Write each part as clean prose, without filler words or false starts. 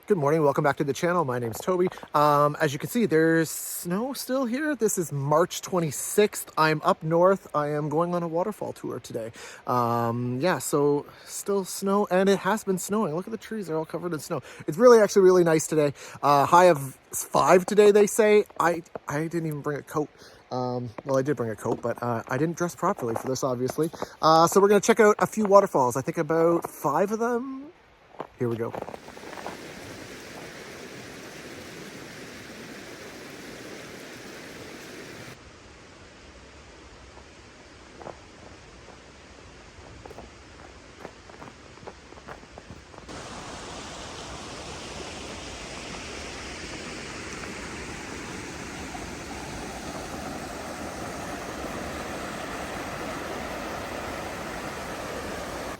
Good morning, welcome back to the channel. My name's Toby. As you can see, there's snow still here. This is March 26th. I'm up north. I am going on a waterfall tour today. Yeah, so still snow, and it has been snowing. Look at the trees, they're all covered in snow. It's actually really nice today. High of 5 today, they say. I didn't even bring a coat. Well, I did bring a coat, but I didn't dress properly for this, obviously. So we're gonna check out a few waterfalls. I think about 5 of them. Here we go.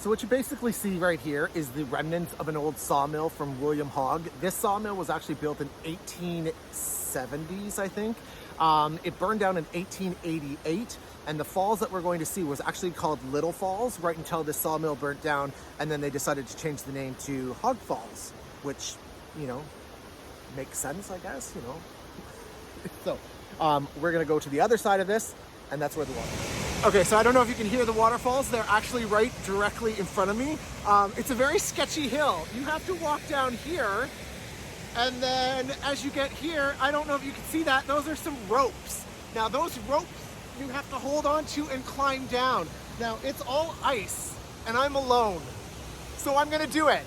So what you basically see right here is the remnants of an old sawmill from William Hogg. This sawmill was actually built in 1870s, I think. It burned down in 1888, and the falls that we're going to see was actually called Little Falls right until this sawmill burnt down, and then they decided to change the name to Hogg Falls, which, you know, makes sense, I guess, you know. So we're gonna go to the other side of this, and that's where the water is. Okay, so I don't know if you can hear the waterfalls. They're actually right directly in front of me. It's a very sketchy hill. You have to walk down here, and then as you get here, I don't know if you can see that, those are some ropes. Now those ropes you have to hold on to and climb down. Now it's all ice, and I'm alone, so I'm gonna do it.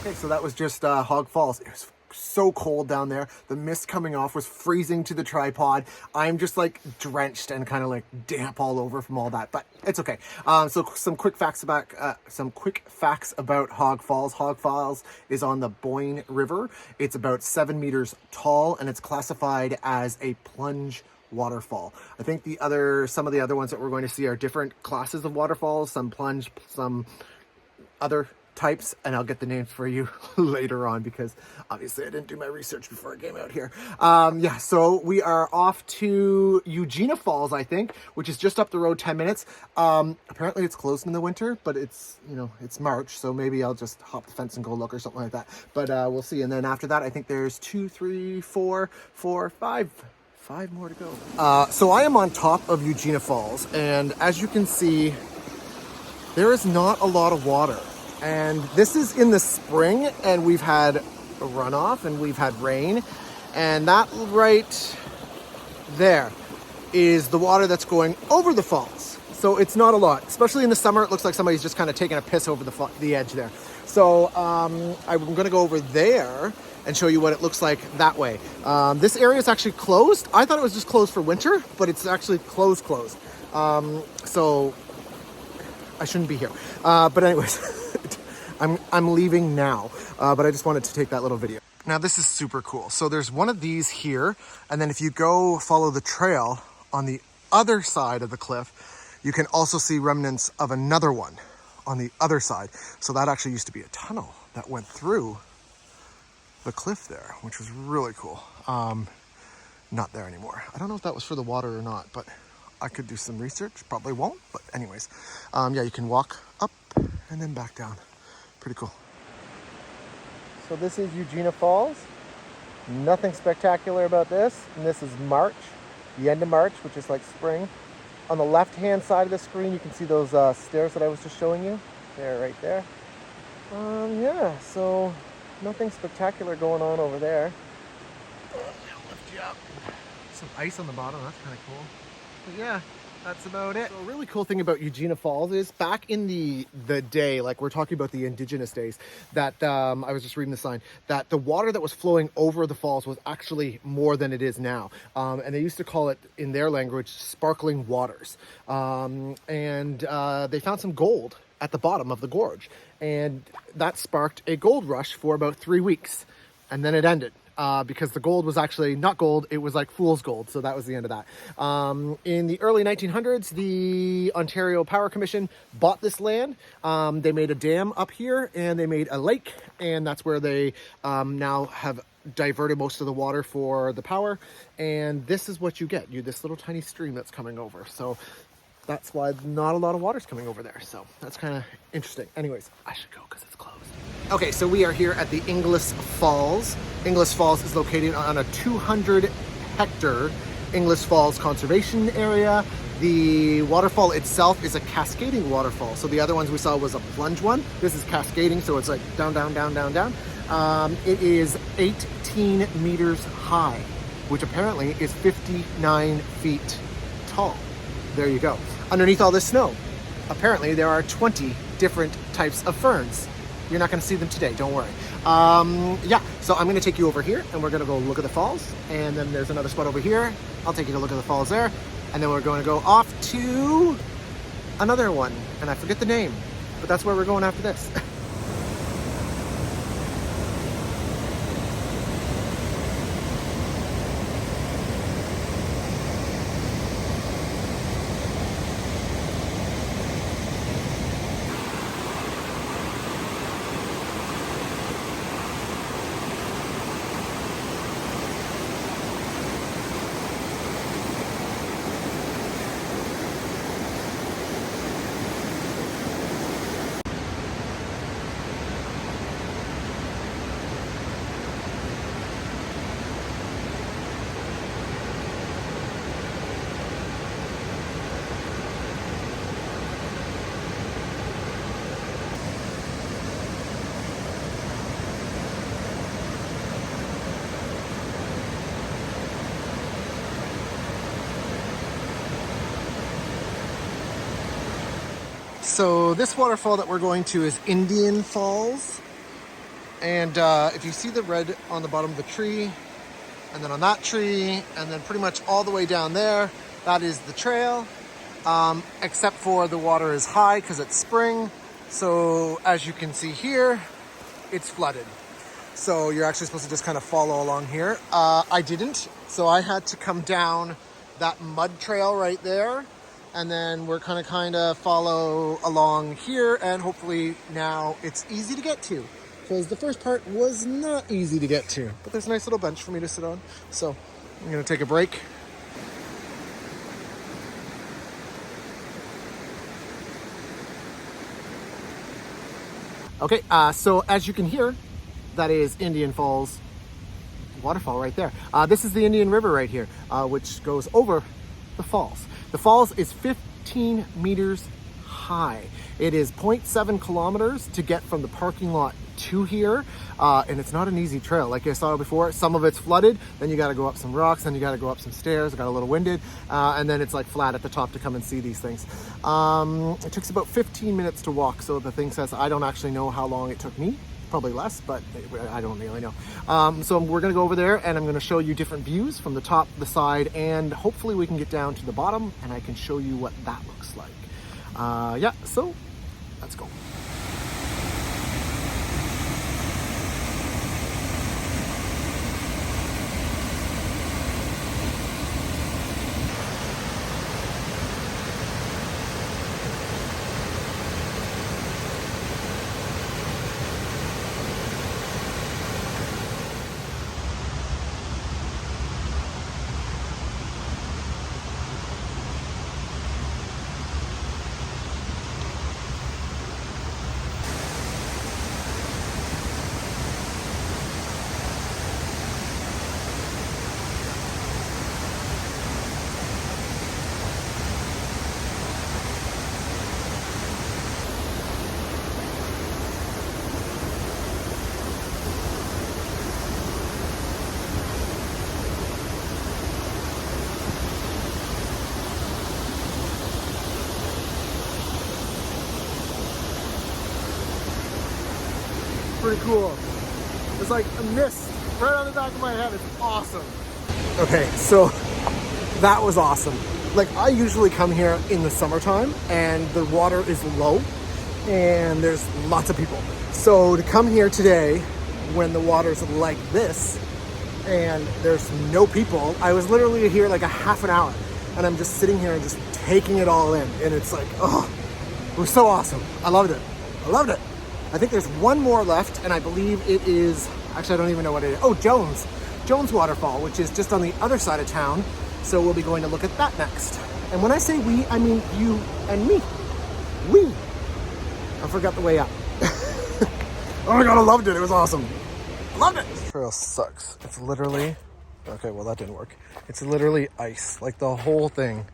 Okay, so that was just Hogg Falls. It was so cold down there. The mist coming off was freezing to the tripod. I'm just like drenched and kind of like damp all over from all that, but it's okay. So some quick facts about Hogg Falls. Hogg Falls is on the Boyne River. It's about 7 meters tall, and it's classified as a plunge waterfall. I think some of the other ones that we're going to see are different classes of waterfalls, some plunge, some other types, and I'll get the names for you later on because obviously I didn't do my research before I came out here. Yeah, so we are off to Eugenia Falls, I think, which is just up the road 10 minutes. Apparently it's closed in the winter, but it's, you know, it's March, so maybe I'll just hop the fence and go look or something like that. But we'll see. And then after that, I think there's 5 more to go. So I am on top of Eugenia Falls, and as you can see, there is not a lot of water. And this is in the spring, and we've had a runoff and we've had rain, and that right there is the water that's going over the falls. So it's not a lot, especially in the summer. It looks like somebody's just kind of taking a piss over the edge there. So I'm going to go over there and show you what it looks like that way. This area is actually closed. I thought it was just closed for winter, but it's actually closed. So I shouldn't be here. But anyways, I'm leaving now, but I just wanted to take that little video. Now this is super cool. So there's one of these here, and then if you go follow the trail on the other side of the cliff, you can also see remnants of another one on the other side. So that actually used to be a tunnel that went through the cliff there, which was really cool. Not there anymore. I don't know if that was for the water or not, but I could do some research. Probably won't, but anyways. Yeah, you can walk up and then back down. Pretty cool. So this is Eugenia Falls. Nothing spectacular about this. And this is March, the end of March, which is like spring. On the left-hand side of the screen, you can see those stairs that I was just showing you. They're right there. Yeah, so nothing spectacular going on over there. I'll lift you up. some ice on the bottom. That's kind of cool. But yeah, that's about it. So a really cool thing about Eugenia Falls is back in the day, like we're talking about the indigenous days, that I was just reading the sign, that the water that was flowing over the falls was actually more than it is now. And they used to call it, in their language, sparkling waters. And they found some gold at the bottom of the gorge. And that sparked a gold rush for about 3 weeks. And then it ended. Because the gold was actually not gold, it was like fool's gold. So that was the end of that. In the early 1900s, the Ontario Power Commission bought this land. They made a dam up here and they made a lake, and that's where they now have diverted most of the water for the power. And this is what you get. This little tiny stream that's coming over. So that's why not a lot of water's coming over there. So that's kind of interesting. Anyways, I should go because it's closed. Okay, so we are here at the Inglis Falls. Inglis Falls is located on a 200-hectare Inglis Falls conservation area. The waterfall itself is a cascading waterfall. So the other ones we saw was a plunge one. This is cascading, so it's like down, down, down, down, down. It is 18 meters high, which apparently is 59 feet tall. There you go. Underneath all this snow, apparently there are 20 different types of ferns. You're not going to see them today, don't worry. Yeah, so I'm going to take you over here and we're going to go look at the falls. And then there's another spot over here. I'll take you to look at the falls there. And then we're going to go off to another one. And I forget the name, but that's where we're going after this. So this waterfall that we're going to is Indian Falls. And if you see the red on the bottom of the tree, and then on that tree, and then pretty much all the way down there, that is the trail. Except for the water is high because it's spring. So as you can see here, it's flooded. So you're actually supposed to just kind of follow along here. I didn't, so I had to come down that mud trail right there. And then we're kind of follow along here, and hopefully now it's easy to get to. Because the first part was not easy to get to. But there's a nice little bench for me to sit on. So I'm gonna take a break. Okay, so as you can hear, that is Indian Falls waterfall right there. This is the Indian River right here, which goes over the falls. The falls is 15 meters high. It is 0.7 kilometers to get from the parking lot to here, and it's not an easy trail. Like I saw before, some of it's flooded, then you got to go up some rocks, then you got to go up some stairs. It got a little winded, and then it's like flat at the top to come and see these things. It takes about 15 minutes to walk, so the thing says I don't actually know how long it took me. Probably less, but I don't really know. So we're gonna go over there and I'm gonna show you different views from the top, the side, and hopefully we can get down to the bottom and I can show you what that looks like. Yeah, so let's go. pretty cool. It's like a mist right on the back of my head. It's awesome. Okay, so that was awesome. Like, I usually come here in the summertime and the water is low and there's lots of people. So to come here today when the water's like this and there's no people, I was literally here like a half an hour and I'm just sitting here and just taking it all in. And it's like, oh, it was so awesome. I loved it. I loved it. I think there's one more left and I believe it is, actually I don't even know what it is. Oh, Jones Waterfall, which is just on the other side of town. So we'll be going to look at that next. And when I say we, I mean you and me. We. I forgot the way up. Oh my God, I loved it. It was awesome. Loved it. This trail sucks. It's literally, okay, well that didn't work. It's literally ice. Like the whole thing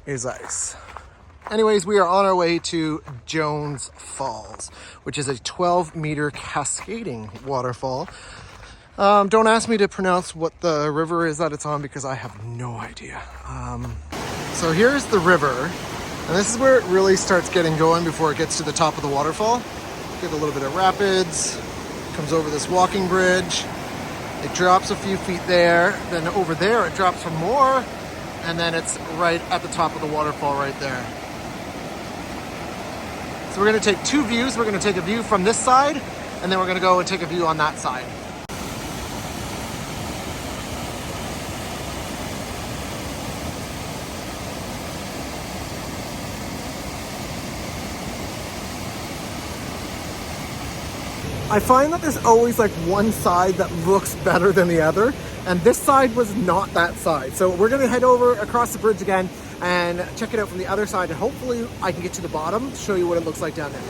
is ice. Anyways, we are on our way to Jones Falls, which is a 12-meter cascading waterfall. Don't ask me to pronounce what the river is that it's on because I have no idea. So here's the river, and this is where it really starts getting going before it gets to the top of the waterfall. Get a little bit of rapids, comes over this walking bridge. It drops a few feet there, then over there it drops some more, and then it's right at the top of the waterfall right there. So we're gonna take two views. We're gonna take a view from this side, and then we're gonna go and take a view on that side. I find that there's always like one side that looks better than the other, and this side was not that side. So we're gonna head over across the bridge again and check it out from the other side, and hopefully I can get to the bottom, show you what it looks like down there.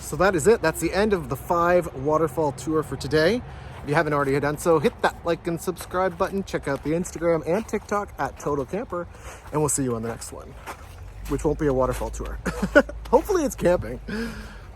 So that is it. That's the end of the 5 waterfall tour for today. If you haven't already done so, hit that like and subscribe button. Check out the Instagram and TikTok at Total Camper, and we'll see you on the next one, which won't be a waterfall tour. Hopefully it's camping.